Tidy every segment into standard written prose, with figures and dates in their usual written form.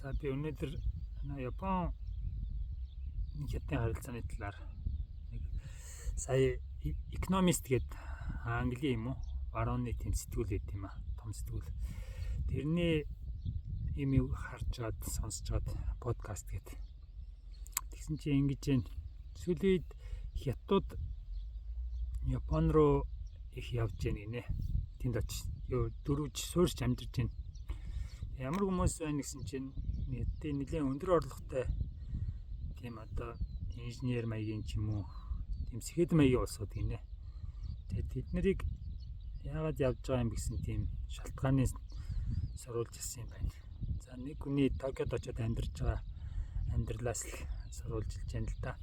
За би өнөөдөр Япон хятадын харилцааны талаар нэг сая Economist гэдэг Английн юм уу? Барууны тэм сэтгүүл байт юм аа. Том сэтгүүл. Тэрний юм харж чад сонсож чад подкаст гэдэг. Тэгсэн чинь ингэж байна. Сүүлийн үед хятад Япон руу их явж байна гинэ. Тэнд очиж дөрвж суурьж амьдарч байна. Ямар хүмүүс байна гэсэн чинь нэлээд өндөр орлоготой тийм одоо инженер маягийн ч юм уу тийм сэхэд маягийн улсууд гинэ. Тэгээд тэд нарыг яагаад явж байгаа юм гэсэн тийм шалтгааныг соруулж ирсэн юм байна. За нэг хүний Токиод очиод амьдарч байгаа амьдралаас л соруулж илж байна л да.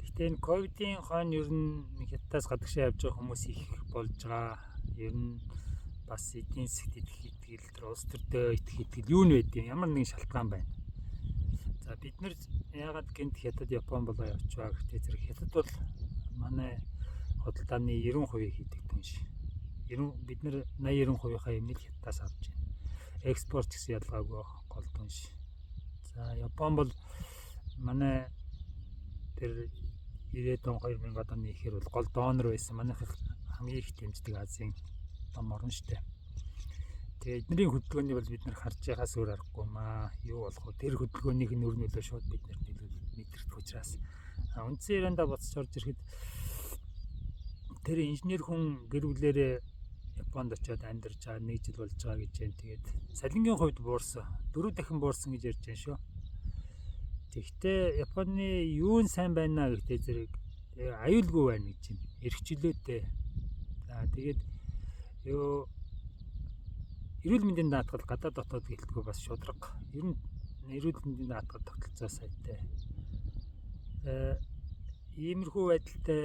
Гэхдээ энэ ковидын хойно ер нь хятадаас гадагшаа явж байгаа хүмүүс их болж байгаа. Ер нь бас эдийн засгт итгэл улс төрдөө итгэл юу нь байдیں۔ Ямар нэгэн шалтгаан байна. За бид нар яагаад гэнт хятад Япон болоо явчихваа гэхдээ зэрэг хятад бол манай худалдааны 90% хийдэг түнш. Бид нар 80-90%-ийнхаа юмыг хятадаас авч байна. Экспорт гэсэн ялгаагүй гол түнш. За Япон бол манай тэр 90 он 2000 оны ихэр бол гол донор байсан. Манайх хамгийн их дэмждэг Азийн том орн штэ. Тэгээд эдний хөдөлгөөнийг бол бид нар харж байхаас өөр аргагүй маа. Юу болох вэ? Тэр хөдөлгөөнийх нь нөлөө шууд бид нар мэдэрдэг учраас үндсэн ярианда буцаж орж ирэхэд тэр инженер хүн гэр бүлээрээ Японд очиод амьдарч байгаа 1 жил болж байгаа гэж байна. Тэгээд салингийн хувьд буурсан. 4 дахин буурсан гэж ярьж байна шүү. Тэгэхдээ Японы юу нь сайн байна гэхдээ зэрэг аюулгүй байна гэж юм. Эрхчлөөтэй. За тэгээд ёо эрүүл мэндийн даатгал гадаад дотоод гэлтгүй бас шудраг. Ер нь эрүүл мэндийн даатгал тогтолцоо сайтай. Иймэрхүү байдалтай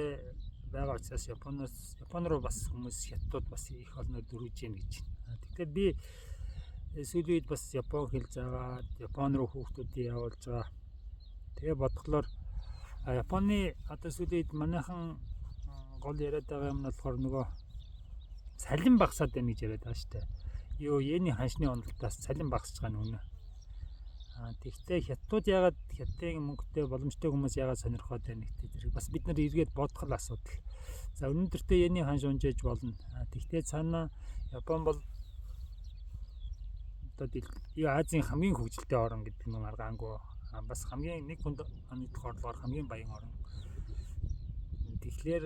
байгаа учраас Япон руу бас хүмүүс хятадууд бас их олноор дөрвж гин гэж байна. Тэгэхээр би сүүлийн үед бас Япон хэлж байгаа, Япон руу хүүхдүүдийг явуулж байгаа. Тэгээ бодглоор Японы одоо сүүлийн үед манайхан гол яриад байгаа юм нь болохоор нөгөө салин багасаад байна гэж яриад байгаа шүү дээ. Юу йений ханшны уналтаас салин багасж байгаа нь үнэ. Тэгвэл хятадууд яагаад хятадын мөнгөтэй боломжтой хүмүүс яагаад сонирхоод байна гэдэг зэрэг бас бид нар эргээд бодох л асуудал. За өнөөдөртөө йений ханш унжээж болно. Тэгвэл цаана Япон бол одоо Азийн хамгийн хөгжилтэй орн гэдэг нь маргаангүй. Бас хамгийн нэг хүнд оны орлогоор хамгийн баян орн. Тэгэхээр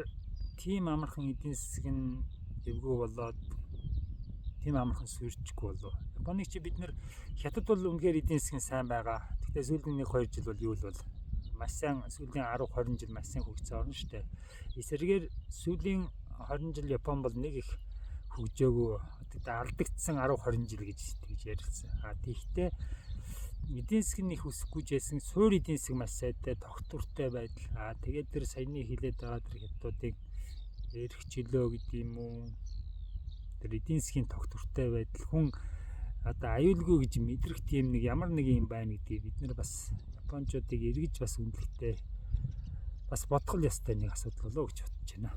тийм амархан эдийн засаг нь эвгүй болоод тийм амархан сүрчихгүй болов. Японыг чи бид нэр хятад бол үнэхээр эдийн засгийн сайн байгаа. Гэхдээ сүүлийн 1-2 жил бол юу л бол маш сайн сүүлийн 10-20 жил маш сайн хөгжсөн орно шүү дээ. Эсвэргээр сүүлийн 20 жил Япон бол нэг их хөгжөөгөө алдагдсан 10-20 жил гэж ярилцсан. Тэгэхдээ эдийн засаг нь их өсөхгүй жисэн суур эдийн засаг маш сайтай тогтвортой байдал. Тэгээд тэр саяны хилээд байгаа тэр хятадуудыг эрх чөлөө гэдэг юм уу? Тэр эдийн засгийн тогтвортой байдал хүн одоо аюулгүй гэж мэдрэх тийм нэг ямар нэг юм байна гэдгийг бид нар бас японочдыг эргэж бас үнэлэхтэй бас бодгол ёстой нэг асуудал болоо гэж бодож байна.